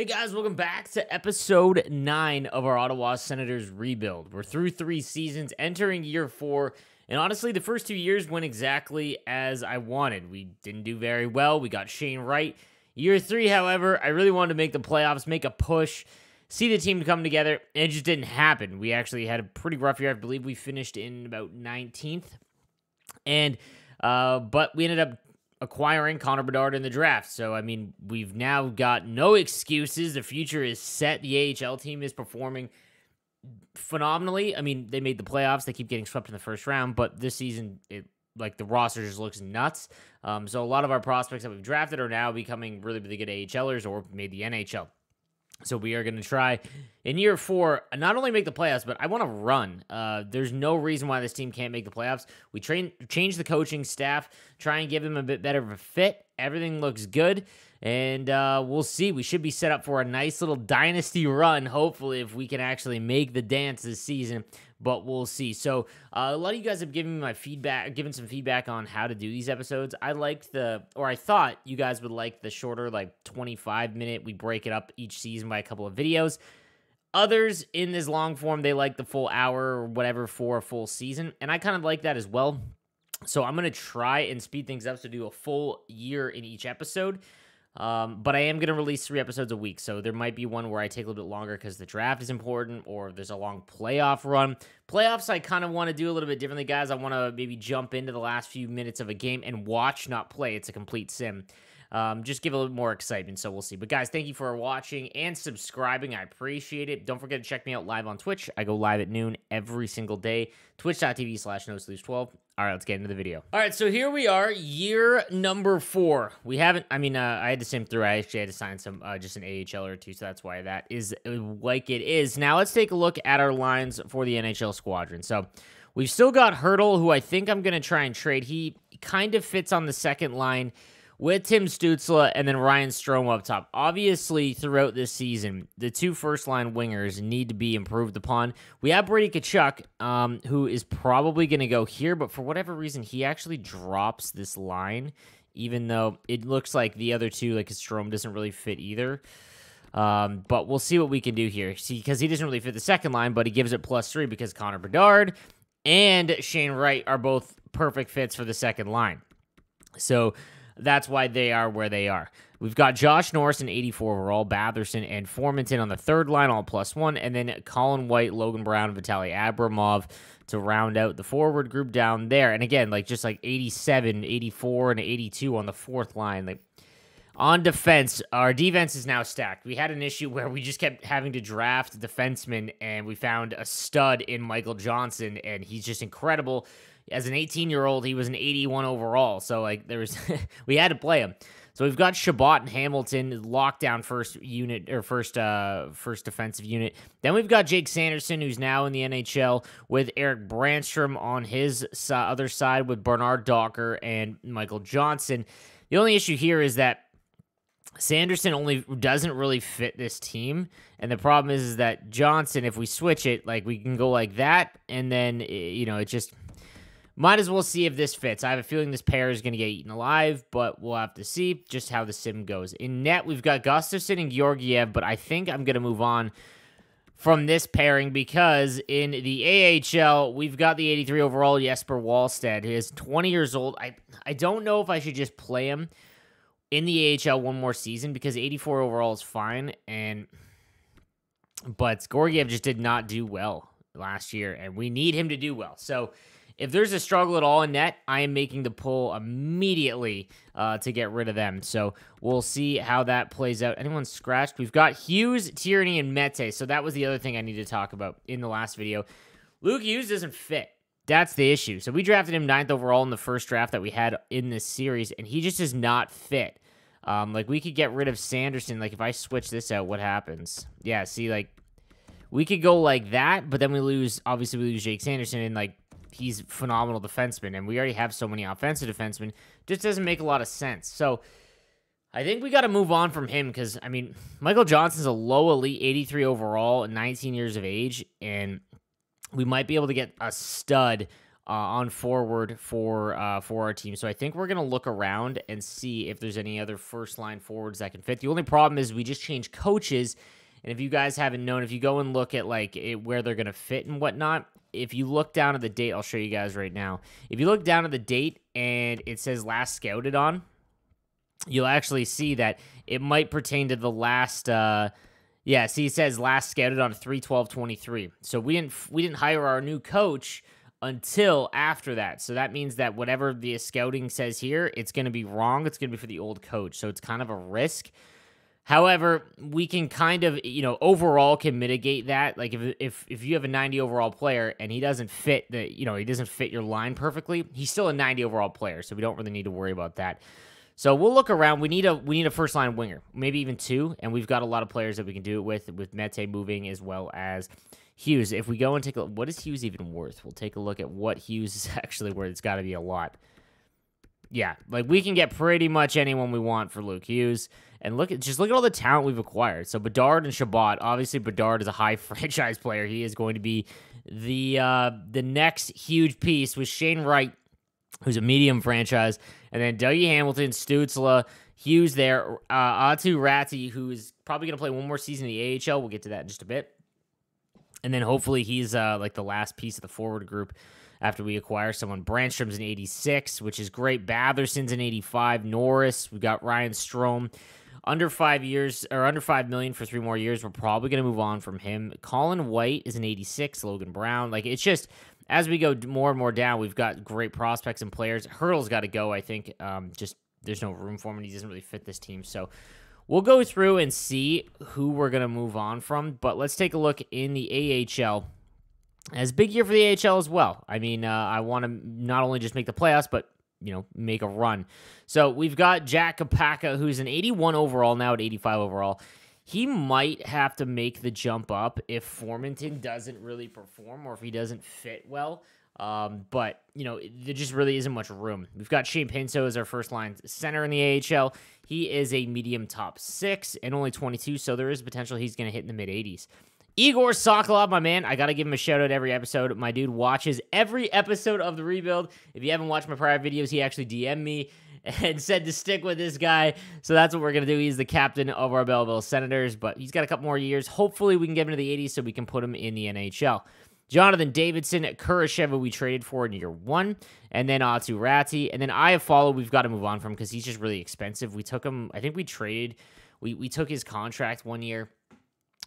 Hey guys, welcome back to episode 9 of our Ottawa Senators rebuild. We're through 3 seasons, entering year 4, and honestly, the first 2 years went exactly as I wanted. We didn't do very well. We got Shane Wright. Year 3, however, I really wanted to make the playoffs, make a push, see the team come together, and it just didn't happen. We actually had a pretty rough year. I believe we finished in about 19th, and but we ended up acquiring Connor Bedard in the draft. So, I mean, we've now got no excuses. The future is set. The AHL team is performing phenomenally. I mean, they made the playoffs. They keep getting swept in the first round, but this season, the roster just looks nuts. So a lot of our prospects that we've drafted are now becoming really, really good AHLers or made the NHL. So we are going to try in year 4, not only make the playoffs, but I want to run. There's no reason why this team can't make the playoffs. We change the coaching staff, try and give them a bit better of a fit. Everything looks good, and we'll see. We should be set up for a nice little dynasty run, hopefully, if we can actually make the dance this season, but we'll see. So a lot of you guys have given me some feedback on how to do these episodes. I thought you guys would like the shorter, 25-minute. We break it up each season by a couple of videos. Others in this long form, they like the full hour or whatever for a full season, and I kind of like that as well. So I'm going to try and speed things up to do a full year in each episode. But I am going to release 3 episodes a week. So there might be one where I take a little bit longer because the draft is important or there's a long playoff run. Playoffs, I kind of want to do a little bit differently, guys. I want to maybe jump into the last few minutes of a game and watch, not play. It's a complete sim. Just give a little more excitement, so we'll see. But guys, thank you for watching and subscribing. I appreciate it. Don't forget to check me out live on Twitch. I go live at noon every single day. Twitch.tv/NoSleeves12. All right, let's get into the video. All right, so here we are, year number 4. We haven't, I had to sim through. I actually had to sign some, just an AHL or 2, so that's why that is like it is. Now, let's take a look at our lines for the NHL squadron. So, we've still got Hurdle, who I think I'm going to try and trade. He kind of fits on the second line with Tim Stützle and then Ryan Strome up top. Obviously, throughout this season, the 2 first-line wingers need to be improved upon. We have Brady Tkachuk, who is probably going to go here, but for whatever reason, he actually drops this line, even though it looks like the other 2, like his Strome, doesn't really fit either. But we'll see what we can do here. See, because he doesn't really fit the second line, but he gives it +3 because Connor Bedard and Shane Wright are both perfect fits for the second line. So that's why they are where they are. We've got Josh Norris in 84 overall, Batherson and Formanton on the third line, all +1, and then Colin White, Logan Brown, Vitaly Abramov to round out the forward group down there. And again, just 87, 84, and 82 on the fourth line. On defense, our defense is now stacked. We had an issue where we just kept having to draft defensemen, and we found a stud in Michael Johnson, and he's just incredible. As an 18-year-old, he was an 81 overall, so there was we had to play him. So we've got Shabbat and Hamilton lockdown first defensive unit. Then we've got Jake Sanderson, who's now in the NHL, with Eric Brandstrom on his other side with Bernard Docker and Michael Johnson. The only issue here is that Sanderson only doesn't really fit this team, and the problem is that Johnson, if we switch it, we can go like that, and then it just might as well see if this fits. I have a feeling this pair is going to get eaten alive, but we'll have to see just how the sim goes. In net, we've got Gustafsson and Georgiev, but I think I'm going to move on from this pairing because in the AHL, we've got the 83 overall Jasper Wallsted, who is 20 years old. I don't know if I should just play him in the AHL one more season because 84 overall is fine, but Georgiev just did not do well last year, and we need him to do well. So if there's a struggle at all in net, I am making the pull immediately to get rid of them. So we'll see how that plays out. Anyone scratched? We've got Hughes, Tierney, and Mete. So that was the other thing I needed to talk about in the last video. Luke Hughes doesn't fit. That's the issue. So we drafted him 9th overall in the first draft that we had in this series, and he just does not fit. We could get rid of Sanderson. If I switch this out, what happens? Yeah, see, we could go like that, but then we lose Jake Sanderson, and, he's phenomenal defenseman, and we already have so many offensive defensemen. Just doesn't make a lot of sense. So I think we got to move on from him because, Michael Johnson's a low elite 83 overall, 19 years of age, and we might be able to get a stud on forward for our team. So I think we're going to look around and see if there's any other first-line forwards that can fit. The only problem is we just changed coaches, and if you guys haven't known, if you go and look at like where they're going to fit and whatnot, if you look down at the date, I'll show you guys right now. If you look down at the date and it says last scouted on, you'll actually see that it might pertain to the last yeah, see it says last scouted on 3/12/23. So we didn't hire our new coach until after that. So that means that whatever the scouting says here, it's going to be wrong. It's going to be for the old coach. So it's kind of a risk. However, we can kind of, overall can mitigate that. Like if you have a 90 overall player and he doesn't fit he doesn't fit your line perfectly, he's still a 90 overall player. So we don't really need to worry about that. So we'll look around. We need a first line winger, maybe even two, and we've got a lot of players that we can do it with Mete moving as well as Hughes. If we go and take a look, what is Hughes even worth? We'll take a look at what Hughes is actually worth. It's got to be a lot. Yeah, like we can get pretty much anyone we want for Luke Hughes. And just look at all the talent we've acquired. So Bedard and Shabbat. Obviously, Bedard is a high franchise player. He is going to be the next huge piece with Shane Wright, who's a medium franchise, and then Dougie Hamilton, Stützle, Hughes there, Atu Ratti, who is probably going to play one more season in the AHL. We'll get to that in just a bit. And then hopefully he's like the last piece of the forward group after we acquire someone. Brandstrom's an 86, which is great. Batherson's an 85. Norris, we've got Ryan Strome. Under 5 years, or under $5 million for 3 more years, we're probably going to move on from him. Colin White is an 86. Logan Brown. Like, it's just, as we go more and more down, we've got great prospects and players. Hurdle's got to go, I think. Just, there's no room for him, and he doesn't really fit this team. So, we'll go through and see who we're going to move on from. But let's take a look in the AHL. As big year for the AHL as well. I mean, I want to not only just make the playoffs, but make a run. So we've got Jack Kapaka, who's an 81 overall, now at 85 overall. He might have to make the jump up if Formanton doesn't really perform or if he doesn't fit well. But, there just really isn't much room. We've got Shane Pinto as our first-line center in the AHL. He is a medium top 6 and only 22, so there is potential he's going to hit in the mid-80s. Igor Sokolov, my man, I got to give him a shout-out every episode. My dude watches every episode of The Rebuild. If you haven't watched my prior videos, he actually DM'd me and said to stick with this guy. So that's what we're going to do. He's the captain of our Belleville Senators, but he's got a couple more years. Hopefully, we can get him into the 80s so we can put him in the NHL. Jonathan Davidson, Kurasheva, we traded for in year 1, and then Atu Ratti. And then Iafallo, we've got to move on from because he's just really expensive. We took him, I think we traded, we took his contract 1 year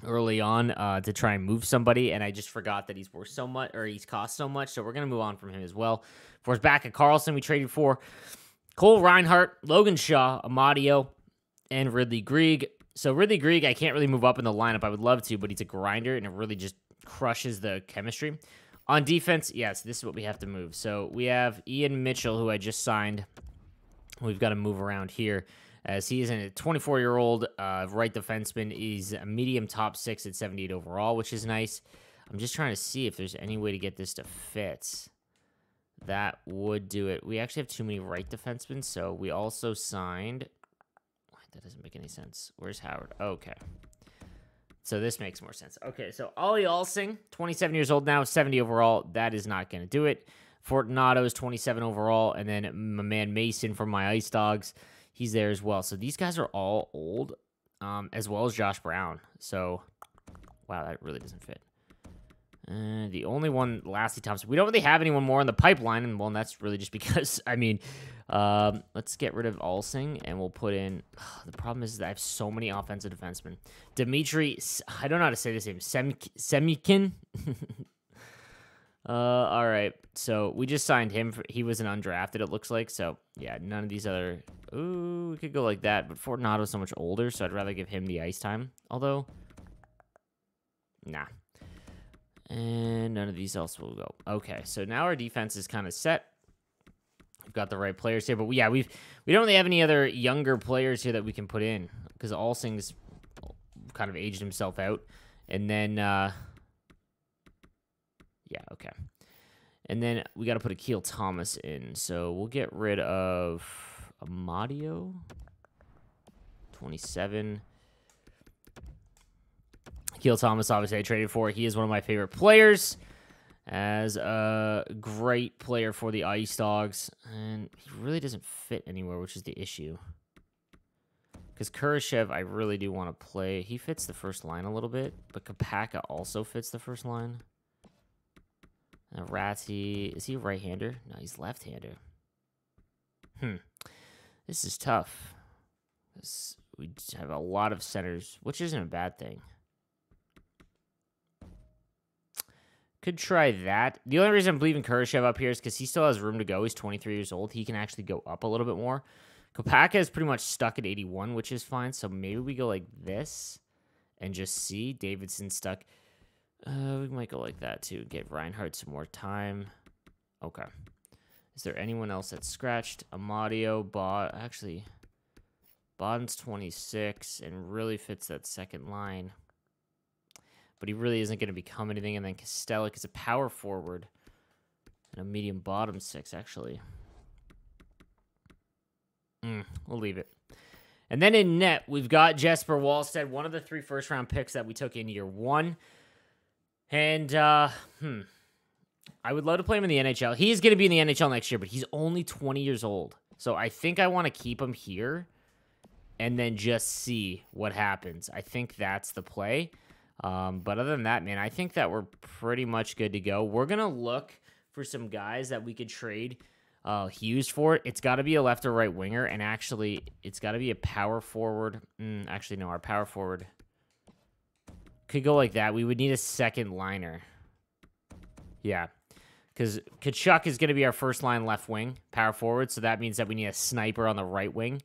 early on to try and move somebody, and I just forgot that he's worth so much, or he's cost so much, so we're going to move on from him as well. For his back at Carlson, we traded for Cole Reinhardt, Logan Shaw, Amadio, and Ridley Grieg. So Ridley Grieg, I can't really move up in the lineup. I would love to, but he's a grinder, and it really just crushes the chemistry. On defense, yes, this is what we have to move. So we have Ian Mitchell, who I just signed. We've got to move around here, as he is a 24-year-old right defenseman. He's a medium top 6 at 78 overall, which is nice. I'm just trying to see if there's any way to get this to fit. That would do it. We actually have too many right defensemen, so we also signed... That doesn't make any sense. Where's Howard? Okay. So this makes more sense. Okay, so Ollie Alsing, 27 years old now, 70 overall. That is not going to do it. Fortunato is 27 overall, and then my man Mason from my Ice Dogs, he's there as well. So these guys are all old, as well as Josh Brown. So, wow, that really doesn't fit. The only one, Lassie Thompson. We don't really have anyone more in the pipeline, and well, that's really just because, I mean, let's get rid of Alsing, and we'll put in, the problem is that I have so many offensive defensemen. Dimitri, I don't know how to say this name, Semikin? All right, so we just signed him. He was an undrafted, it looks like, so, yeah, none of these other, ooh, we could go like that, but Fortunato's so much older, so I'd rather give him the ice time, although, nah. And none of these else will go. Okay, so now our defense is kind of set. We've got the right players here, but we don't really have any other younger players here that we can put in because Alsing's kind of aged himself out. And then, yeah, okay. And then we got to put Akil Thomas in. So we'll get rid of Amadio, 27. Akil Thomas, obviously, I traded for. He is one of my favorite players. as a great player for the Ice Dogs. And he really doesn't fit anywhere, which is the issue. Because Kurashev, I really do want to play. He fits the first line a little bit, but Kapaka also fits the first line. Ratty, is he a right-hander? No, he's left-hander. This is tough. We have a lot of centers, which isn't a bad thing. Could try that. The only reason I'm leaving Kurashev up here is because he still has room to go. He's 23 years old. He can actually go up a little bit more. Kopaka is pretty much stuck at 81, which is fine. So maybe we go like this and just see. Davidson stuck. We might go like that too. Give Reinhardt some more time. Okay. Is there anyone else that's scratched? Amadio, actually, Bodden's 26 and really fits that second line. But he really isn't going to become anything. And then Kostelic is a power forward and a medium bottom 6, actually. We'll leave it. And then in net, we've got Jasper Wallsted, one of the 3 first-round picks that we took in year 1. And, I would love to play him in the NHL. He is going to be in the NHL next year, but he's only 20 years old. So I think I want to keep him here and then just see what happens. I think that's the play. But other than that, man, I think that we're pretty much good to go. We're going to look for some guys that we could trade Hughes for. It's got to be a left or right winger, and actually, it's got to be a power forward. Actually, no, our power forward could go like that. We would need a second liner. Yeah, because Kachuk is going to be our first line left wing, power forward, so that means that we need a sniper on the right wing.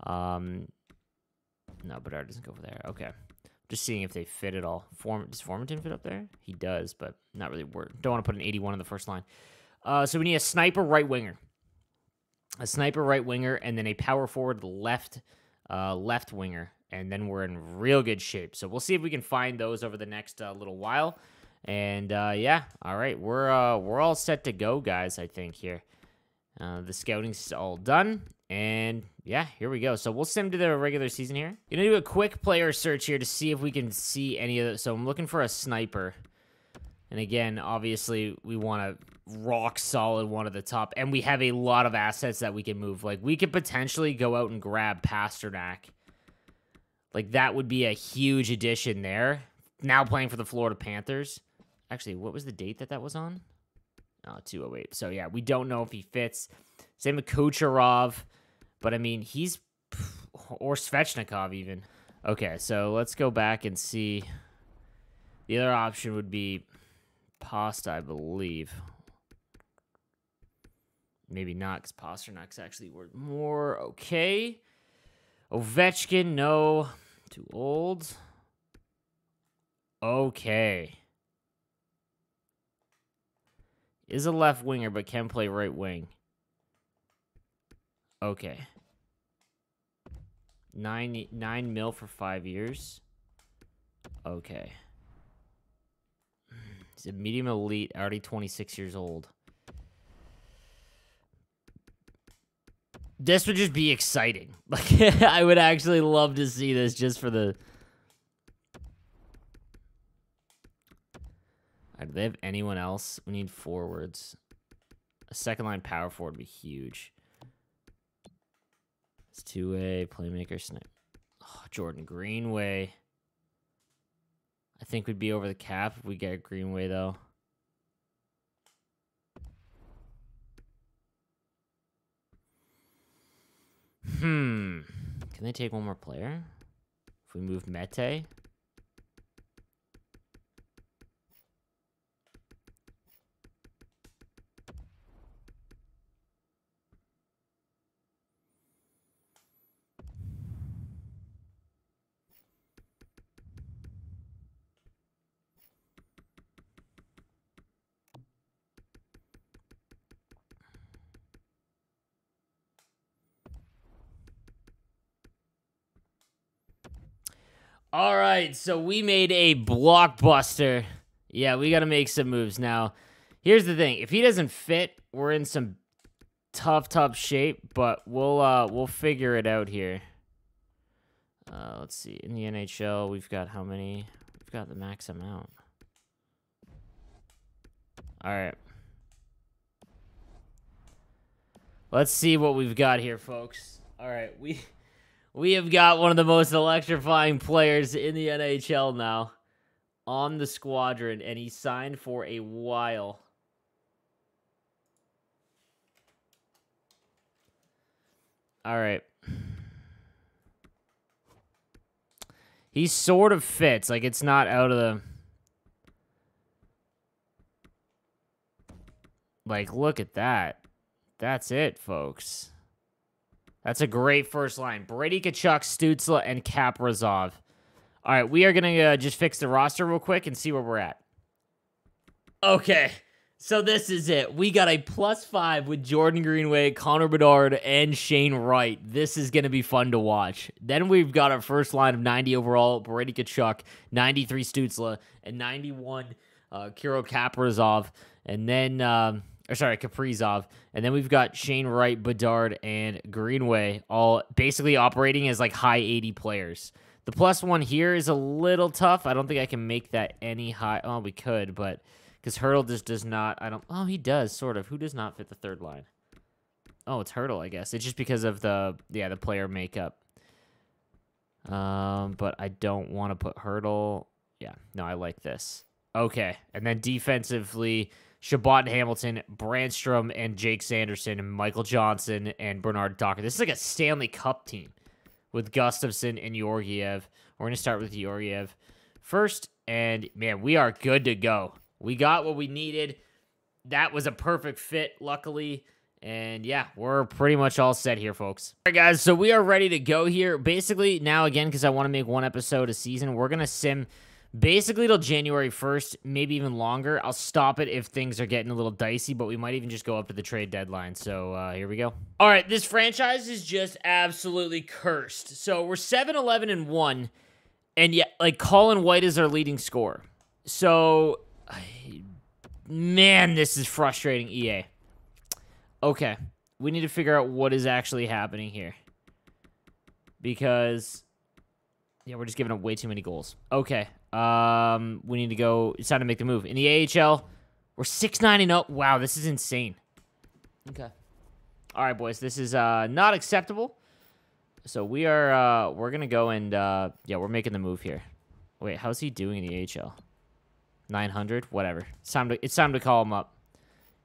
No, Bedard doesn't go over there. Okay. Just seeing if they fit at all. Does Formanton fit up there? He does, but not really work. Don't want to put an 81 in the first line. So we need a sniper right winger. A sniper right winger, and then a power forward left winger. And then we're in real good shape. So we'll see if we can find those over the next little while. And yeah, all right, we're all set to go, guys, I think, here. The scouting's all done. And yeah, here we go. So we'll sim to the regular season here. Gonna do a quick player search here to see if we can see any of the. So I'm looking for a sniper. And again, obviously, we want a rock solid one at the top. And we have a lot of assets that we can move. Like, we could potentially go out and grab Pasternak. Like, that would be a huge addition there. Now playing for the Florida Panthers. Actually, what was the date that was on? Oh, 208. So, yeah, we don't know if he fits. Same with Kucherov. But, I mean, he's... Or Svechnikov, even. Okay, so let's go back and see. The other option would be Pasta, I believe. Maybe not, because Pasternak's actually worth more. Okay. Ovechkin, no. Too old. Okay. Is a left winger, but can play right wing. Okay. 9 mil for 5 years. Okay. He's a medium elite, already 26 years old. This would just be exciting. Like, I would actually love to see this just for the... Do they have anyone else? We need forwards. A second line power forward would be huge. It's two-way, playmaker, snipe. Oh, Jordan Greenway. I think we'd be over the cap if we get Greenway, though. Can they take one more player? If we move Mete? All right, so we made a blockbuster. Yeah, we got to make some moves. Now, here's the thing. If he doesn't fit, we're in some tough shape, but we'll figure it out here. Let's see. In the NHL, we've got how many? We've got the max amount. All right. Let's see what we've got here, folks. All right, we have got one of the most electrifying players in the NHL now on the squadron, and he signed for a while. All right. He sort of fits. Like, it's not out of the... Like, look at that. That's it, folks. That's a great first line. Brady Tkachuk, Stützle, and Kaprizov. All right, we are going to just fix the roster real quick and see where we're at. Okay, so this is it. We got a +5 with Jordan Greenway, Connor Bedard, and Shane Wright. This is going to be fun to watch. Then we've got our first line of 90 overall, Brady Tkachuk, 93 Stützle, and 91 Kirill Kaprizov. And then... Kaprizov. And then we've got Shane Wright, Bedard, and Greenway all basically operating as like high 80 players. The +1 here is a little tough. I don't think I can make that any high. Oh, we could, but because Hurdle just does not. Oh, he does, sort of. Who does not fit the third line? Oh, it's Hurdle, I guess. It's just because of the player makeup. But I don't want to put Hurdle. Yeah, no, I like this. Okay, and then defensively, Chabot and Hamilton, Brandstrom and Jake Sanderson, and Michael Johnson and Bernard Docker. This is like a Stanley Cup team with Gustafsson and Georgiev. We're going to start with Georgiev first, and man, we are good to go. We got what we needed. That was a perfect fit, luckily. And yeah, we're pretty much all set here, folks. All right, guys, so we are ready to go here. Basically, now again, because I want to make one episode a season, we're going to sim basically till January 1st, maybe even longer. I'll stop it if things are getting a little dicey, but we might even just go up to the trade deadline. So here we go. All right, this franchise is just absolutely cursed. So we're 7-11-1, and yet, like, Colin White is our leading scorer. So, man, this is frustrating, EA. Okay, we need to figure out what is actually happening here. Because, yeah, we're just giving up way too many goals. Okay, we need to go. It's time to make the move. In the AHL, we're 6-9-0. Wow, this is insane. Okay. All right, boys, this is not acceptable. So we are, we're going to go and, yeah, we're making the move here. Wait, how's he doing in the AHL? 900? Whatever. It's time to call him up.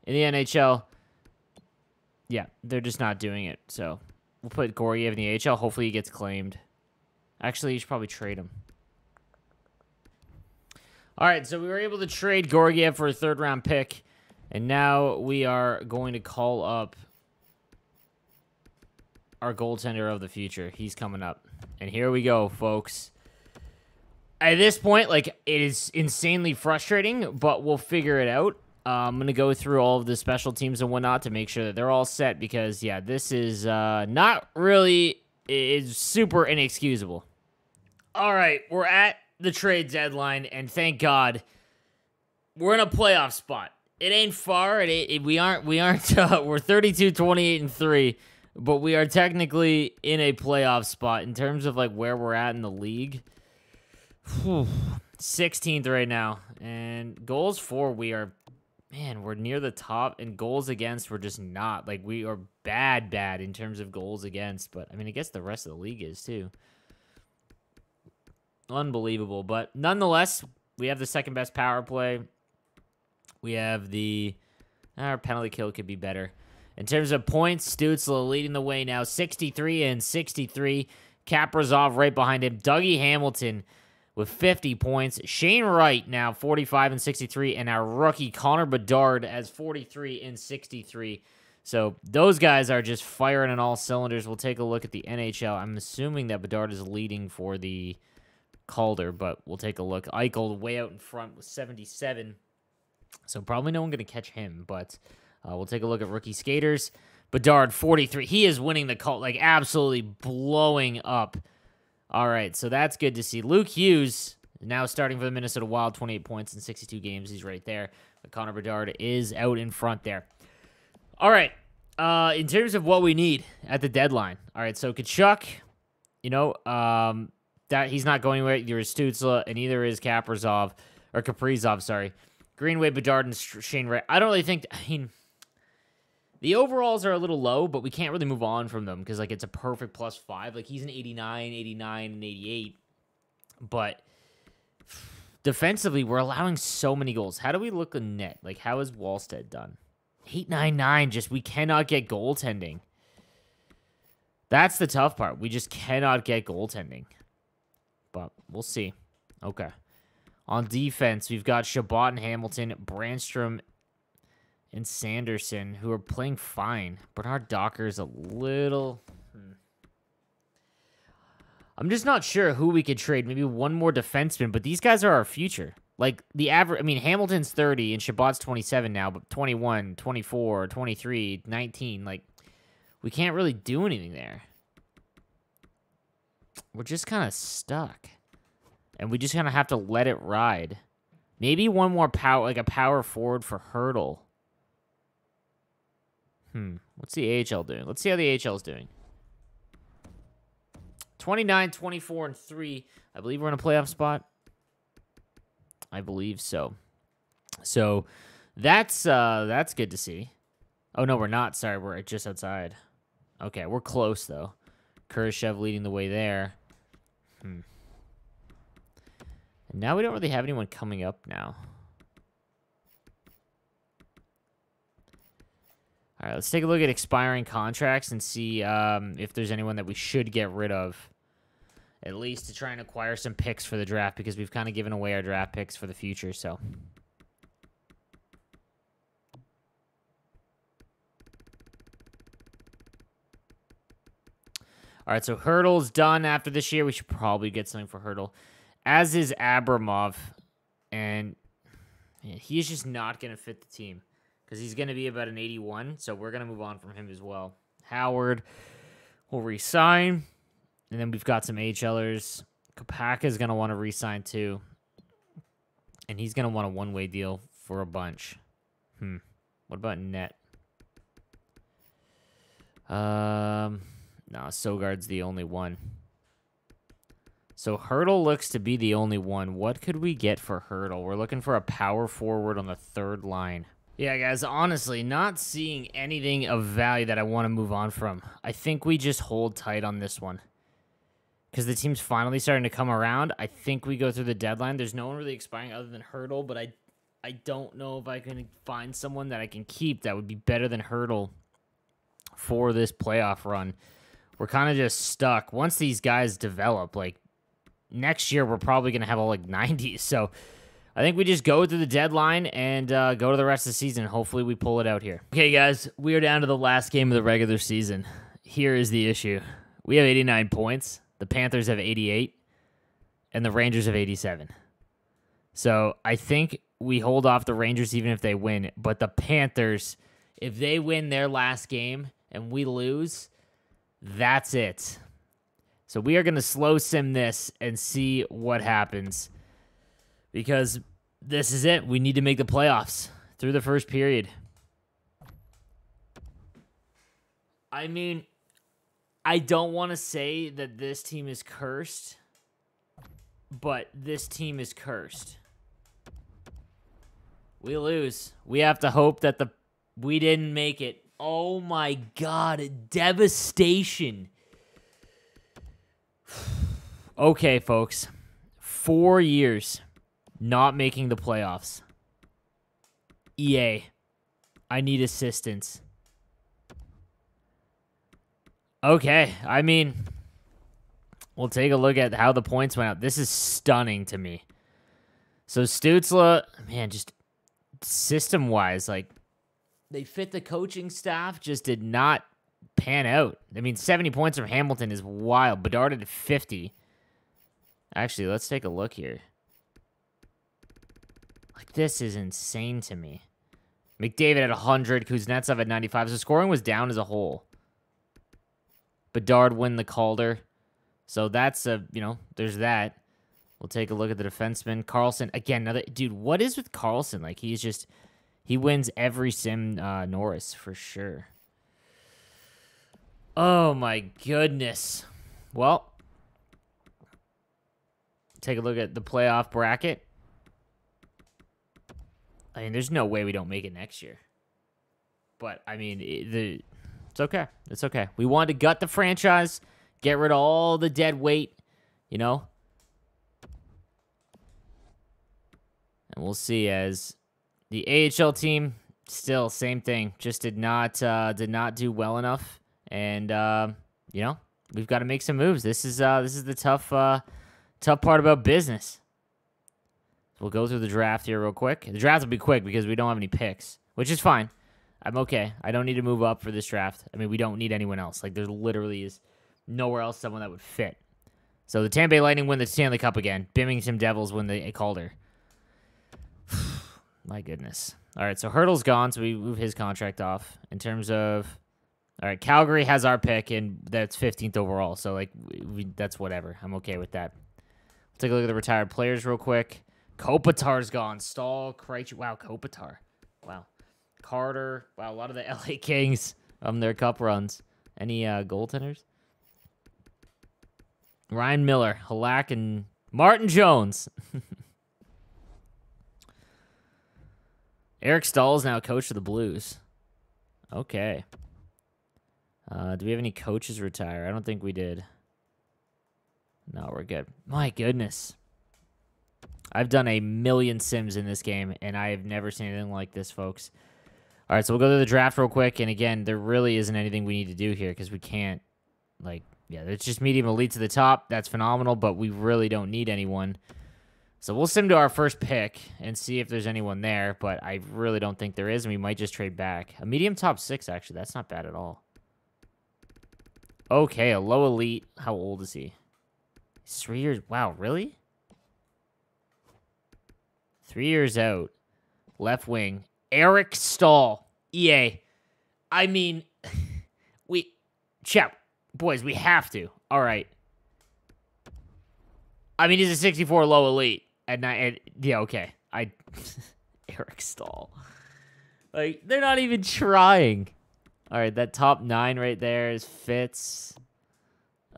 In the NHL, yeah, they're just not doing it. So we'll put Georgiev in the AHL. Hopefully he gets claimed. Actually, you should probably trade him. All right, so we were able to trade Georgiev for a third-round pick, and now we are going to call up our goaltender of the future. He's coming up, and here we go, folks. At this point, like, it is insanely frustrating, but we'll figure it out. I'm going to go through all of the special teams and whatnot to make sure that they're all set because, yeah, this is not really... It's super inexcusable. All right, we're at the trade deadline, and thank God we're in a playoff spot. It ain't far. We aren't. We're 32-28-3, but we are technically in a playoff spot in terms of like where we're at in the league. 16th right now, and goals for we're near the top, and goals against we're just not. Like, we are bad in terms of goals against, but I mean, I guess the rest of the league is too. Unbelievable, but nonetheless, we have the second best power play. We have our penalty kill could be better. In terms of points, Stützle leading the way now, 63 and 63. Kaprizov right behind him. Dougie Hamilton with 50 points. Shane Wright now 45 and 63, and our rookie Connor Bedard has 43 and 63. So those guys are just firing on all cylinders. We'll take a look at the NHL. I'm assuming that Bedard is leading for the Calder, but we'll take a look. Eichel way out in front with 77. So probably no one going to catch him, but we'll take a look at rookie skaters. Bedard, 43. He is winning the Calder, like absolutely blowing up. All right, so that's good to see. Luke Hughes now starting for the Minnesota Wild, 28 points in 62 games. He's right there. But Connor Bedard is out in front there. All right, in terms of what we need at the deadline. All right, so Tkachuk, that he's not going anywhere. Either is Stützle, and either is Kaprizov, sorry. Greenway, Bedard, and Shane Wright. I don't really think... I mean, the overalls are a little low, but we can't really move on from them because, like, it's a perfect +5. Like, he's an 89, 89, and 88. But defensively, we're allowing so many goals. How do we look in net? Like, how is Wallsted done? 899, just we cannot get goaltending. That's the tough part. We just cannot get goaltending. But we'll see. Okay. On defense, we've got Chabot and Hamilton, Brandstrom and Sanderson, who are playing fine. Bernard Docker's a little... I'm just not sure who we could trade. Maybe one more defenseman, but these guys are our future. Like, the average... I mean, Hamilton's 30 and Chabot's 27 now, but 21, 24, 23, 19. Like, we can't really do anything there. We're just kind of stuck. And we just kind of have to let it ride. Maybe one more power, like a power forward for Hurdle. What's the AHL doing? Let's see how the AHL is doing. 29, 24, and 3. I believe we're in a playoff spot. I believe so. So that's good to see. Oh no, we're not. Sorry, we're just outside. Okay, we're close though. Kurashev leading the way there. And now we don't really have anyone coming up now. All right, let's take a look at expiring contracts and see if there's anyone that we should get rid of. At least to try and acquire some picks for the draft, because we've kind of given away our draft picks for the future, so. All right, so Hurdle's done after this year. We should probably get something for Hurdle. As is Abramov, and he's just not going to fit the team because he's going to be about an 81, so we're going to move on from him as well. Howard will re-sign, and then we've got some AHLers. Kopaka's going to want to re-sign too, and he's going to want a one-way deal for a bunch. What about net? No, Sogard's the only one. So Hurdle looks to be the only one. What could we get for Hurdle? We're looking for a power forward on the third line. Yeah, guys, honestly, not seeing anything of value that I want to move on from. I think we just hold tight on this one. Because the team's finally starting to come around. I think we go through the deadline. There's no one really expiring other than Hurdle, but I don't know if I can find someone that I can keep that would be better than Hurdle for this playoff run. We're kind of just stuck. Once these guys develop, like, next year we're probably going to have all, like, 90s. So I think we just go through the deadline and go to the rest of the season. Hopefully we pull it out here. Okay, guys, we are down to the last game of the regular season. Here is the issue. We have 89 points. The Panthers have 88. And the Rangers have 87. So I think we hold off the Rangers even if they win. But the Panthers, if they win their last game and we lose, that's it. So we are going to slow sim this and see what happens. Because this is it. We need to make the playoffs through the first period. I mean, I don't want to say that this team is cursed, but this team is cursed. We lose. We have to hope that we didn't make it. Oh my God, devastation. Okay, folks. 4 years not making the playoffs. EA, I need assistance. Okay, I mean, we'll take a look at how the points went out. This is stunning to me. So Stützle, man, just system-wise, like, they fit the coaching staff, just did not pan out. I mean, 70 points from Hamilton is wild. Bedard at 50. Actually, let's take a look here. Like, this is insane to me. McDavid at 100, Kuznetsov at 95. So scoring was down as a whole. Bedard win the Calder. So that's there's that. We'll take a look at the defenseman. Carlson, again, another dude, what is with Carlson? Like, he wins every sim Norris for sure. Oh my goodness. Well, take a look at the playoff bracket. I mean, there's no way we don't make it next year. But, I mean, it's okay. It's okay. We wanted to gut the franchise, get rid of all the dead weight, you know? And we'll see as the AHL team, still same thing, just did not do well enough. And, you know, we've got to make some moves. This is the tough part about business. We'll go through the draft here real quick. The draft will be quick because we don't have any picks, which is fine. I'm okay. I don't need to move up for this draft. I mean, we don't need anyone else. Like, there literally is nowhere else someone that would fit. So the Tampa Bay Lightning win the Stanley Cup again. Binghamton Devils win the Calder. My goodness. All right, so Hurdle's gone, so we move his contract off. In terms of, all right, Calgary has our pick, and that's 15th overall. So, like, that's whatever. I'm okay with that. Let's take a look at the retired players real quick. Kopitar's gone. Stahl, Krejci. Wow, Kopitar. Wow. Carter. Wow, a lot of the LA Kings their cup runs. Any goaltenders? Ryan Miller, Halak, and Martin Jones. Eric Stahl is now coach of the Blues. Okay. Do we have any coaches retire? I don't think we did. No, we're good. My goodness. I've done a million sims in this game, and I have never seen anything like this, folks. All right, so we'll go to the draft real quick. And, again, there really isn't anything we need to do here because we can't, like, yeah, it's just medium elite to the top. That's phenomenal, but we really don't need anyone. So we'll sim to our first pick and see if there's anyone there, but I really don't think there is, and we might just trade back. A medium top 6, actually. That's not bad at all. Okay, a low elite. How old is he? He's 3 years. Wow, really? 3 years out. Left wing. Eric Stahl. EA. I mean, boys, we have to. All right. I mean, he's a 64 low elite. Yeah, okay. Eric Stahl. Like, they're not even trying. All right, that top 9 right there is Fitz.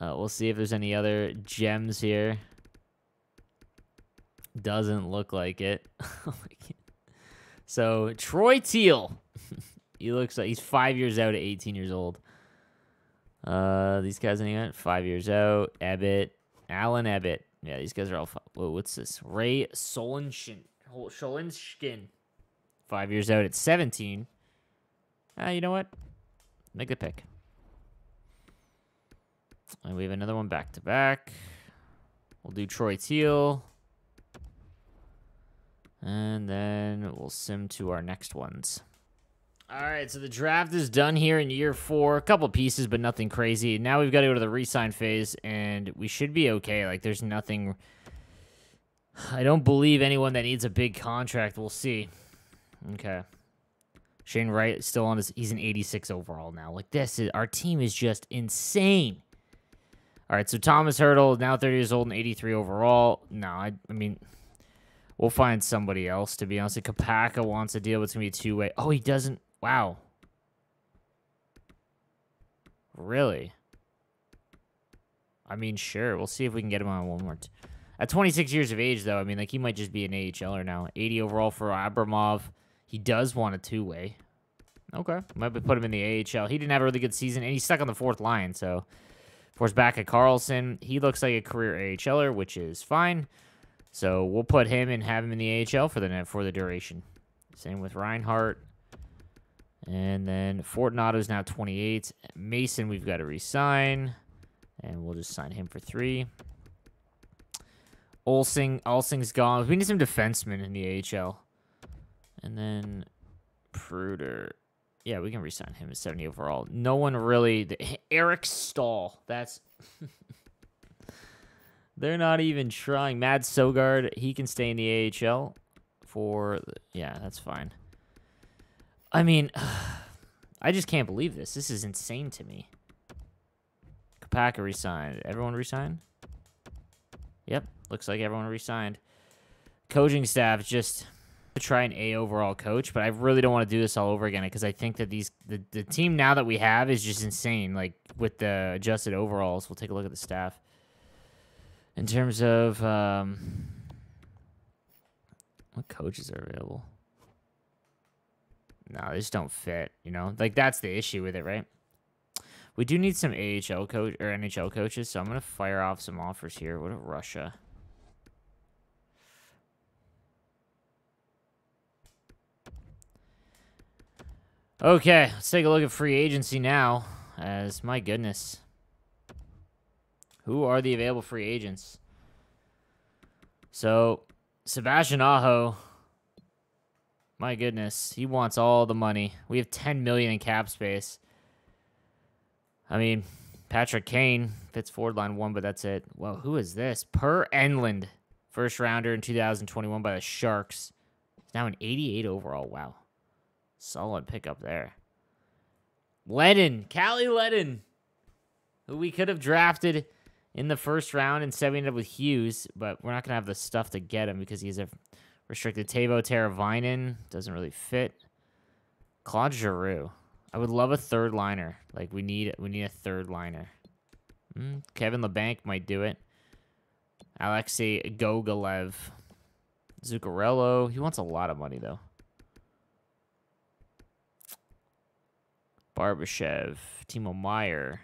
We'll see if there's any other gems here. Doesn't look like it. So, Troy Teal. He looks like he's 5 years out at 18 years old. These guys, any 5 years out. Ebbett. Alan Ebbett. Yeah, these guys are all... Whoa, what's this? Ray Solenskin. 5 years out at 17. You know what? Make the pick. And we have another one back-to-back. We'll do Troy Teal. And then we'll sim to our next ones. All right, so the draft is done here in year 4. A couple pieces, but nothing crazy. Now we've got to go to the resign phase, and we should be okay. Like, there's nothing... I don't believe anyone that needs a big contract. We'll see. Okay. Shane Wright is still on his... He's an 86 overall now. Like, our team is just insane. All right, so Thomas Hurdle, now 30 years old and 83 overall. No, I mean... We'll find somebody else, to be honest. Kapaka wants a deal, but it's going to be a two-way. Oh, he doesn't. Wow. Really? I mean, sure. We'll see if we can get him on one more. At 26 years of age, though, I mean, like, he might just be an AHLer now. 80 overall for Abramov. He does want a two-way. Okay. Might put him in the AHL. He didn't have a really good season, and he's stuck on the 4th line, so... Force back at Carlson. He looks like a career AHLer, which is fine. So we'll put him and have him in the AHL for the duration. Same with Reinhardt. And then Fortunato's now 28. Mason, we've got to re-sign. And we'll just sign him for 3. Olsing's gone. We need some defensemen in the AHL. And then Pruder. Yeah, we can re-sign him at 70 overall. No one really... Eric Stahl. That's... They're not even trying. Mads Sogard, he can stay in the AHL for... Yeah, that's fine. I mean, I just can't believe this. This is insane to me. Kapaka resigned. Everyone resigned? Yep, looks like everyone resigned. Coaching staff just try an A overall coach, but I really don't want to do this all over again because I think that the team now that we have is just insane. Like, with the adjusted overalls, we'll take a look at the staff. In terms of what coaches are available? No, they just don't fit, you know? Like, that's the issue with it, right? We do need some AHL coach or NHL coaches, so I'm going to fire off some offers here. What about Russia? Okay, let's take a look at free agency now. As, my goodness. Who are the available free agents? So, Sebastian Aho, my goodness, he wants all the money. We have $10 million in cap space. I mean, Patrick Kane fits forward line 1, but that's it. Well, who is this? Per Enland, first rounder in 2021 by the Sharks. He's now an 88 overall. Wow. Solid pickup there. Lennon, Callie Lennon, who we could have drafted in the first round and set up with Hughes, but we're not going to have the stuff to get him because he's a restricted. Teuvo Teravainen doesn't really fit. Claude Giroux. I would love a third liner. Like, we need a third liner. Kevin Labanc might do it. Alexei Gogolev. Zuccarello. He wants a lot of money, though. Barbashev. Timo Meyer.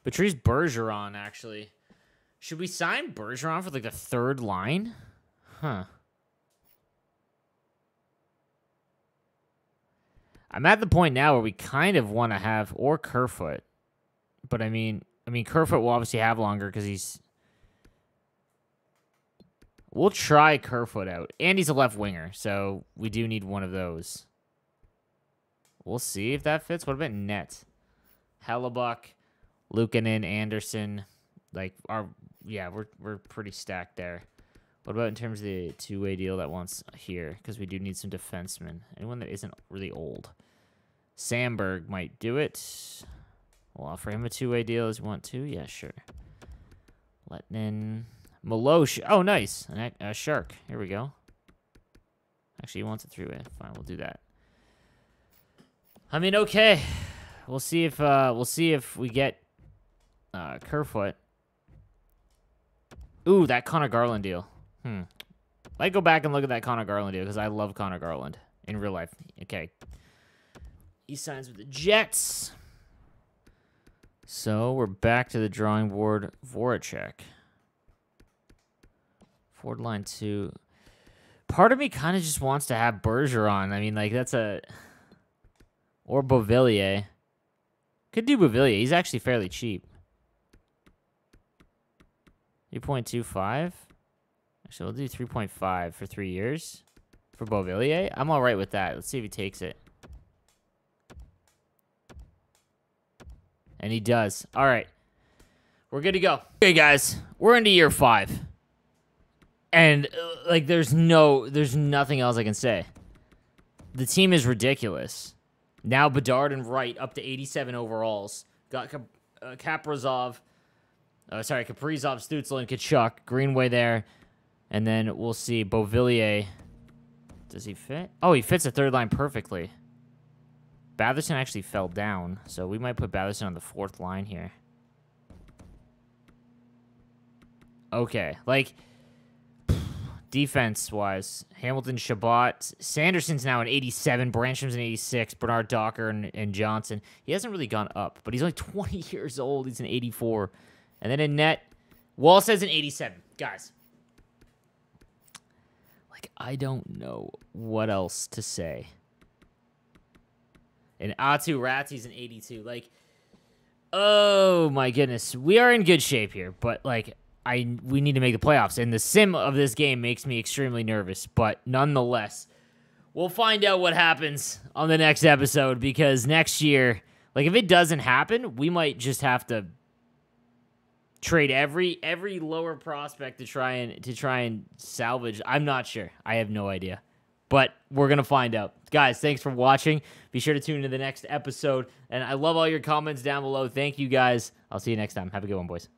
Patrice Bergeron, actually. Should we sign Bergeron for, like, the third line? Huh. I'm at the point now where we kind of want to have, or Kerfoot. But, I mean, Kerfoot will obviously have longer because he's... We'll try Kerfoot out. And he's a left winger, so we do need one of those. We'll see if that fits. What about net? Hellebuck, Luukkonen, Anderson. Like, we're pretty stacked there. What about in terms of the two-way deal that wants here? Because we do need some defensemen. Anyone that isn't really old. Sandberg might do it. We'll offer him a two-way deal as we want to. Yeah, sure. Letnin. Milosh. Oh, nice. A Shark. Here we go. Actually, he wants a three-way. Fine, we'll do that. I mean, okay. We'll see if we get Kerfoot. Ooh, that Connor Garland deal. Might go back and look at that Connor Garland deal because I love Connor Garland in real life. Okay. He signs with the Jets. So we're back to the drawing board. Voracek. Forward line 2. Part of me kind of just wants to have Bergeron. I mean, like, that's a... Or Beauvillier. Could do Beauvillier. He's actually fairly cheap. 3.25? Actually, we'll do 3.5 for 3 years. For Beauvillier. I'm all right with that. Let's see if he takes it. And he does. All right. We're good to go. Okay, guys. We're into year 5. And, like, there's nothing else I can say. The team is ridiculous. Now Bedard and Wright up to 87 overalls. Got Kaprizov, Stützle, and Kachuk. Greenway there. And then we'll see Beauvillier. Does he fit? Oh, he fits the third line perfectly. Batherson actually fell down, so we might put Batherson on the fourth line here. Okay, like, defense-wise, Hamilton, Shabbat, Sanderson's now an 87, Branstrom's an 86, Bernard Docker and Johnson. He hasn't really gone up, but he's only 20 years old. He's an 84. And then in net, Wallsted's an 87. Guys, like, I don't know what else to say. And Atu Ratsy's an 82. Like, oh my goodness. We are in good shape here, but, like, we need to make the playoffs. And the sim of this game makes me extremely nervous. But nonetheless, we'll find out what happens on the next episode, because next year, like, if it doesn't happen, we might just have to trade every lower prospect to try and salvage. I'm not sure. I have no idea. But we're going to find out. Guys, thanks for watching. Be sure to tune into the next episode. And I love all your comments down below. Thank you, guys. I'll see you next time. Have a good one, boys.